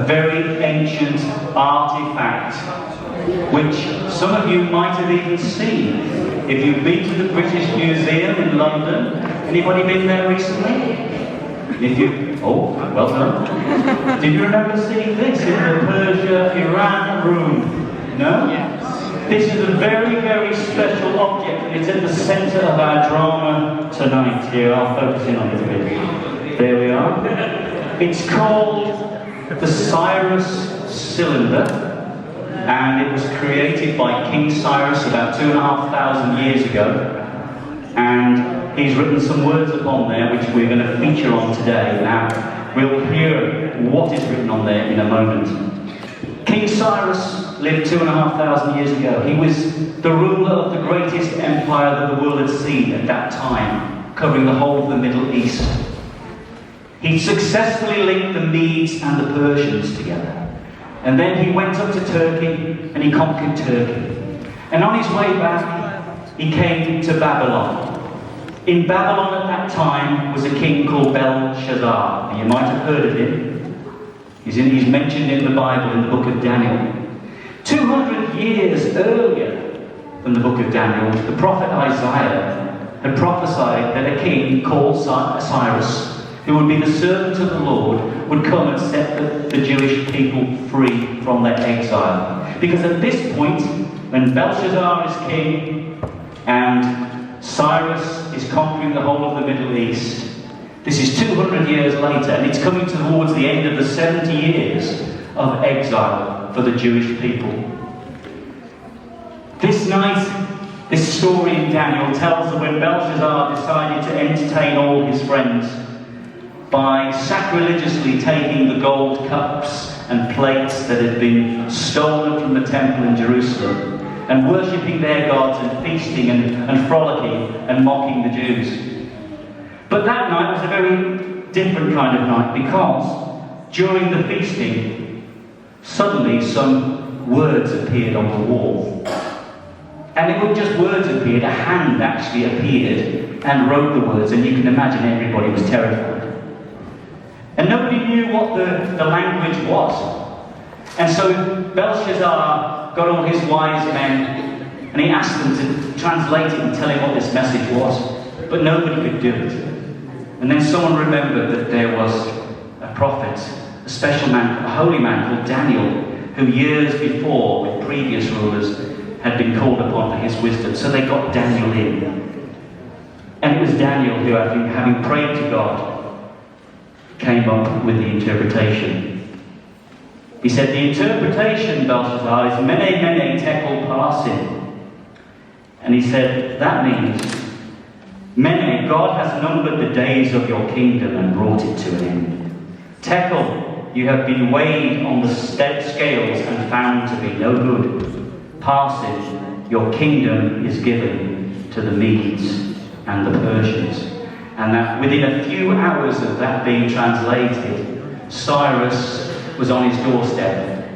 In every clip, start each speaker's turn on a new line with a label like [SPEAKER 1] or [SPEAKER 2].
[SPEAKER 1] very ancient artifact, which some of you might have even seen. If you've been to the British Museum in London, anybody been there recently? If you, oh, well done. Did you remember seeing this in the Persia-Iran room? No?
[SPEAKER 2] Yes.
[SPEAKER 1] This is a very, very special object, and it's at the centre of our drama tonight. Here, I'll focus in on it a bit. There we are. It's called the Cyrus Cylinder, and it was created by King Cyrus about 2,500 years ago. And he's written some words upon there which we're going to feature on today. Now, we'll hear what is written on there in a moment. King Cyrus lived 2,500 years ago. He was the ruler of the greatest empire that the world had seen at that time, covering the whole of the Middle East. He successfully linked the Medes and the Persians together. And then he went up to Turkey and he conquered Turkey. And on his way back, he came to Babylon. In Babylon at that time was a king called Belshazzar. And you might have heard of him. He's mentioned in the Bible in the book of Daniel. 200 years earlier than the book of Daniel, the prophet Isaiah had prophesied that a king called Cyrus, who would be the servant of the Lord, would come and set the Jewish people free from their exile. Because at this point, when Belshazzar is king and Cyrus is conquering the whole of the Middle East, this is 200 years later, and it's coming towards the end of the 70 years of exile for the Jewish people. This night, this story in Daniel tells that when Belshazzar decided to entertain all his friends by sacrilegiously taking the gold cups and plates that had been stolen from the temple in Jerusalem and worshipping their gods and feasting and frolicking and mocking the Jews. But that night was a very different kind of night, because during the feasting, suddenly some words appeared on the wall. And it wasn't just words appeared, a hand actually appeared and wrote the words, and you can imagine everybody was terrified. And nobody knew what the language was. And so Belshazzar got all his wise men, and he asked them to translate it and tell him what this message was. But nobody could do it. And then someone remembered that there was a prophet, a special man, a holy man called Daniel, who years before, with previous rulers, had been called upon for his wisdom. So they got Daniel in. And it was Daniel who, having prayed to God, came up with the interpretation. He said, the interpretation, Belshazzar, is Mene, Mene, Tekel, Parsin. And he said, that means, Mene, God has numbered the days of your kingdom and brought it to an end. Tekel, you have been weighed on the scales and found to be no good. Parsin, your kingdom is given to the Medes and the Persians. And that within a few hours of that being translated, Cyrus was on his doorstep,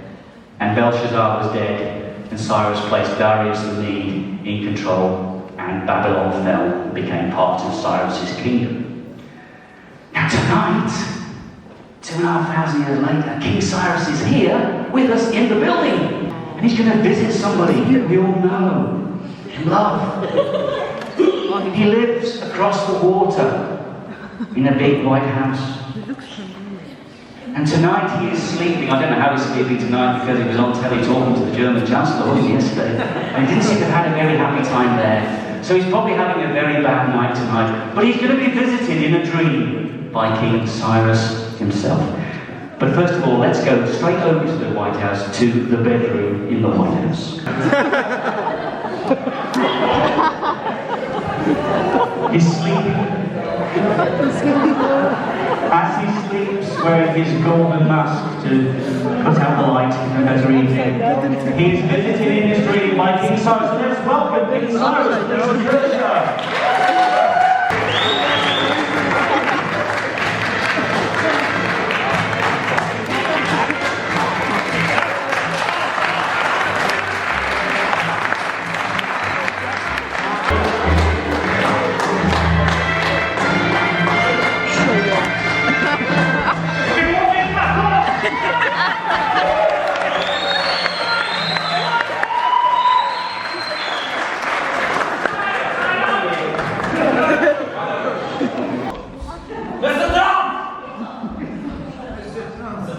[SPEAKER 1] and Belshazzar was dead, and Cyrus placed Darius the Mede in control, and Babylon fell and became part of Cyrus's kingdom. Now tonight, 2,500 years later, King Cyrus is here with us in the building, and he's going to visit somebody we all know and love. He lives across the water in a big white house. And tonight he is sleeping. I don't know how he's sleeping tonight, because he was on telly talking to the German Chancellor, wasn't he, yesterday? And he didn't seem to have had a very happy time there. So he's probably having a very bad night tonight. But he's going to be visited in a dream by King Cyrus himself. But first of all, let's go straight over to the White House, to the bedroom in the White House. He's sleeping. As he sleeps, wearing his golden mask to put out the light in a better evening, he is visited in his dream by King Cyrus. Let's welcome King Cyrus of Syria.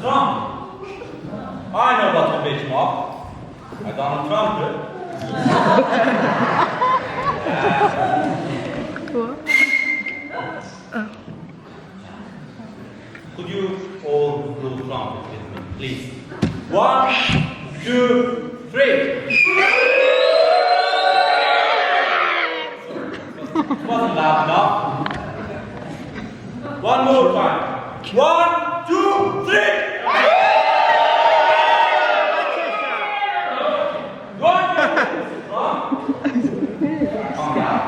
[SPEAKER 2] trumpet. I know what to make him up. I done a trumpet. Could you all blow trumpet with me, please? 1, 2, 3. It wasn't loud enough. One more time. 1, 2, 3. Calm down.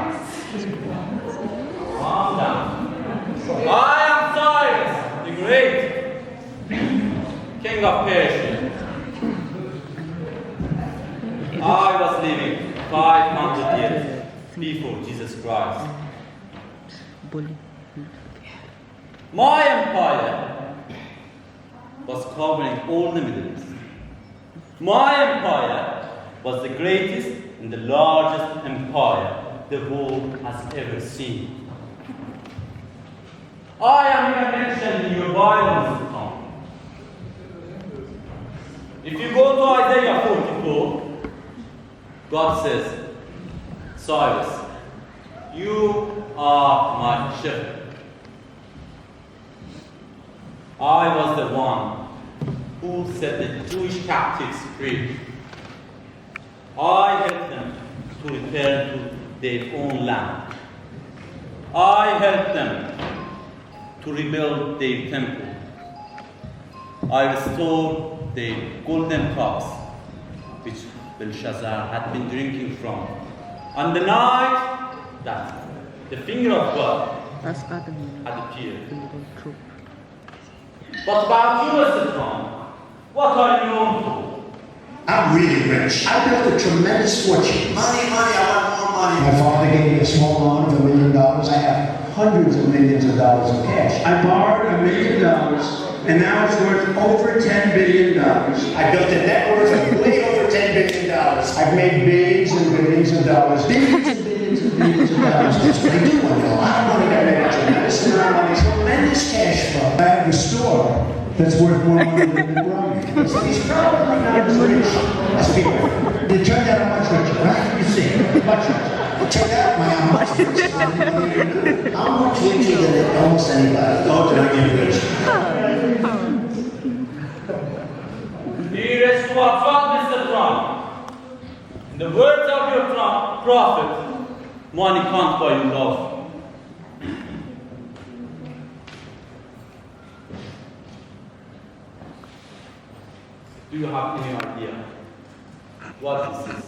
[SPEAKER 2] Calm down. I am Cyrus, the great King of Persia. I was living 500 years before Jesus Christ. My empire was covering all the Middle East. My empire was the greatest and the largest empire the world has ever seen. I am here mentioned in your Bible, Mr. Tom. If you go to Isaiah 44, God says, Cyrus, you are my shepherd. I was the one who set the Jewish captives free. I helped them to return to their own land. I helped them to rebuild their temple. I restored their golden cups, which Belshazzar had been drinking from, on the night that the finger of God had appeared. But about you, Mr. Tom, what are you known for?
[SPEAKER 3] I'm really rich. I built a tremendous fortune.
[SPEAKER 4] Money, I want more money.
[SPEAKER 3] My father gave me a small loan of $1 million. I have hundreds of millions of dollars of cash. I borrowed $1 million, and now it's worth over $10 billion.
[SPEAKER 4] I built a net worth of way over $10 billion.
[SPEAKER 3] I've made billions and billions of dollars. Billions and billions and billions of dollars.
[SPEAKER 4] That's what I do want to know. I want to get a tremendous amount of money, tremendous cash flow.
[SPEAKER 3] I have a store that's worth more money than the Roman.
[SPEAKER 4] So he's probably not as rich as people.
[SPEAKER 3] It turned out I'm much richer, right? You see, much richer.
[SPEAKER 4] Well, check out my much richer. I'm much richer than almost anybody. Oh, did I get rich?
[SPEAKER 2] Here is to our God, Mr. Trump. In the words of your prophet, money can't buy you love. Do you have any idea what this is?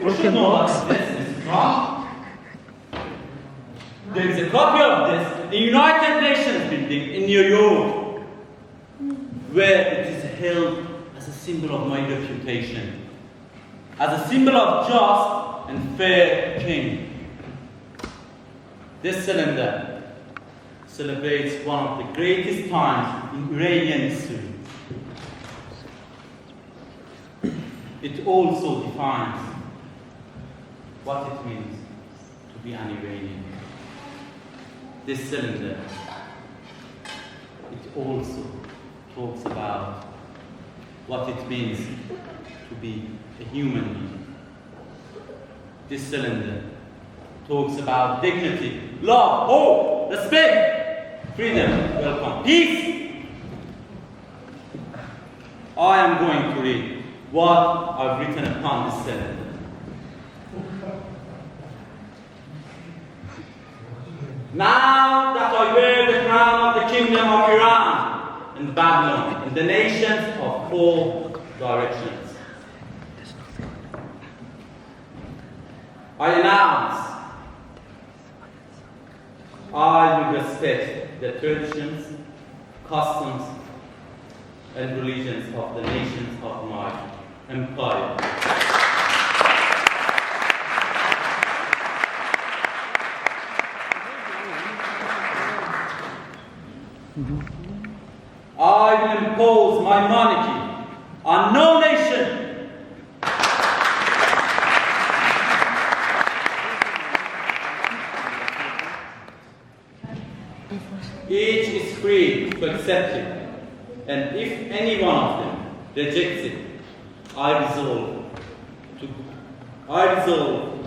[SPEAKER 2] You should know what this is, Mr. Trump. There is a copy of this in the United Nations building in New York, where it is held as a symbol of my reputation, as a symbol of just and fair king. This cylinder celebrates one of the greatest times in Iranian history. It also defines what it means to be an Iranian. This cylinder, it also talks about what it means to be a human being. This cylinder talks about dignity, love, hope, respect, freedom, welcome, peace. I am going to read what I've written upon this cylinder. Now that I wear the crown of the kingdom of Iran and Babylon in the nations of all directions, I announce I will respect the traditions, customs, and religions of the nations of my empire. I will impose my monarchy on no nation. Each is free to accept it, and if any one of them rejects it, I resolve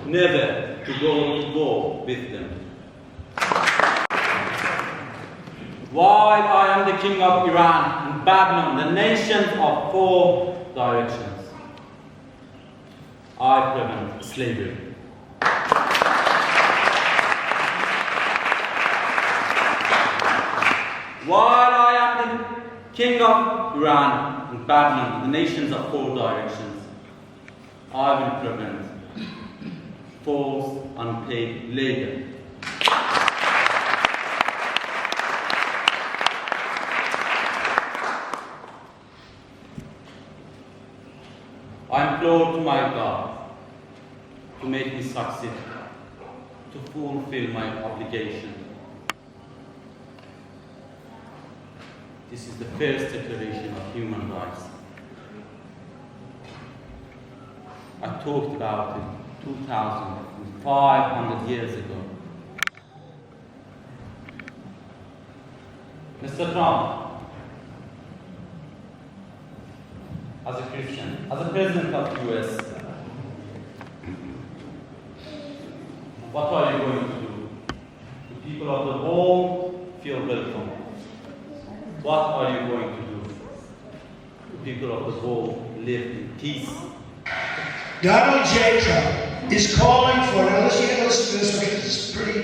[SPEAKER 2] never to go to war with them. While I am the king of Iran and Babylon, the nations of 4 directions, I prevent slavery. While I am the king of Iran and Babylon, the nations of 4 directions, I will prevent forced unpaid labor. I implore to my God to make me succeed, to fulfill my obligation. This is the first declaration of human rights. I talked about it 2,500 years ago. Mr. Trump, as a Christian, as a president of the US, what are you going to do? The people of the world feel welcome. What are you going to do? The people of the world live in peace.
[SPEAKER 3] Donald J. Trump is calling for, now listen to this because it's pretty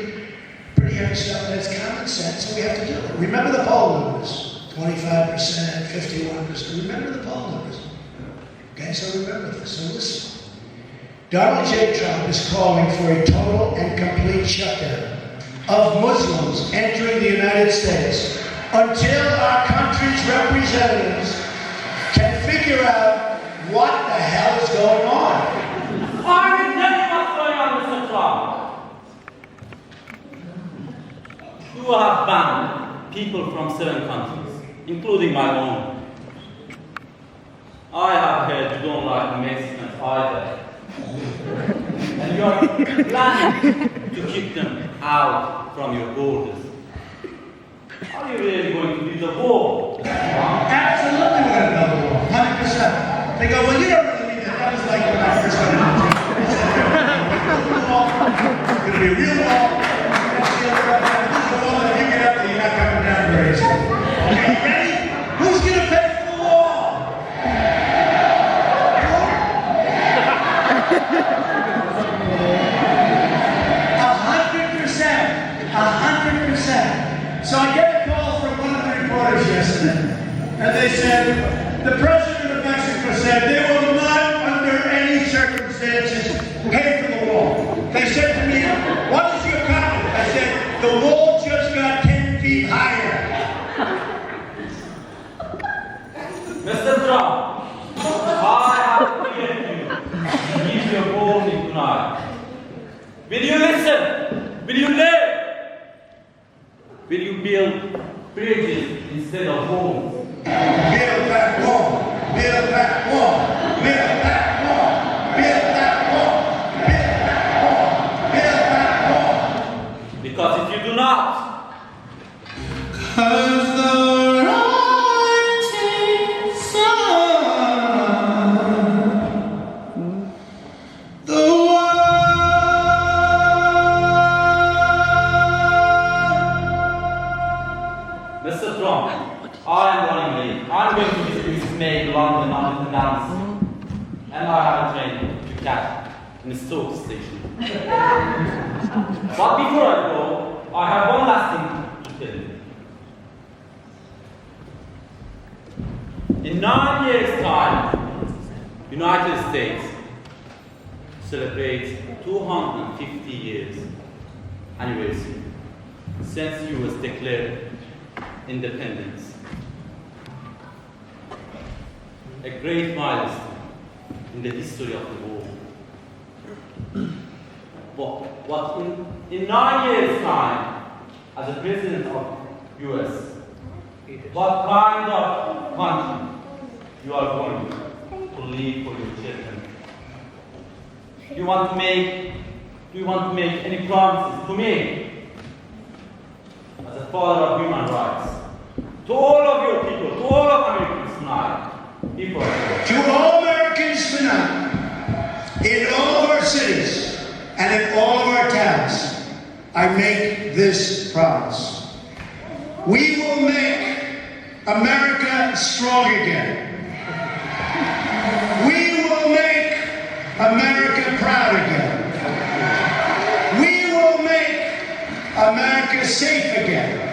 [SPEAKER 3] heavy stuff, and it's common sense, so we have to do it. Remember the poll numbers, 25%, 51%, remember the poll numbers. Okay, so remember this, so listen. Donald J. Trump is calling for a total and complete shutdown of Muslims entering the United States until our country's representatives can figure out what the hell is going on.
[SPEAKER 2] I will tell you what's going on, Mr. Trump. You have banned people from 7 countries, including my own. I have heard you don't like the Mexicans either. And you are planning to kick them out from your borders. Are you really going to lead the war?
[SPEAKER 3] Absolutely we're going to build a wall, 100%. They go, well, you don't really mean that. That was like when I first got into it. It's going to be a real wall. This is the wall that if you get up there, you're not coming down very easy. Okay, you ready? Who's going to pay for the wall? 100%. So I get a call from one of the reporters yesterday, and they said, the president of Mexico said they will not, under any circumstances, pay for the wall. They said to me, what is your comment? I said, the wall just got 10 feet higher.
[SPEAKER 2] Mr. Trump, I have cleared you to give your warning tonight. Will you listen? Will you live? Will you build bridges instead of walls?
[SPEAKER 3] Build that wall. Build that wall. Build that wall. Build that wall. Build that wall. Build that wall.
[SPEAKER 2] Because if you do not, Mr. Trump, I am running late. I'm going to visit May London on the announcement. And I have a train to catch in the Stoke station. But before I go, I have one last thing to tell you. In 9 years' time, United States celebrates 250 years anniversary since US declared independence. A great milestone in the history of the world. What in 9 years' time, as a president of US, what kind of country you are going to leave for your children? Do you want to make any promises to me as a father of human rights. To all of your people, to all of Americans tonight, people.
[SPEAKER 3] To all Americans tonight, in all of our cities and in all of our towns, I make this promise. We will make America strong again. We will make America proud again. We will make America safe again.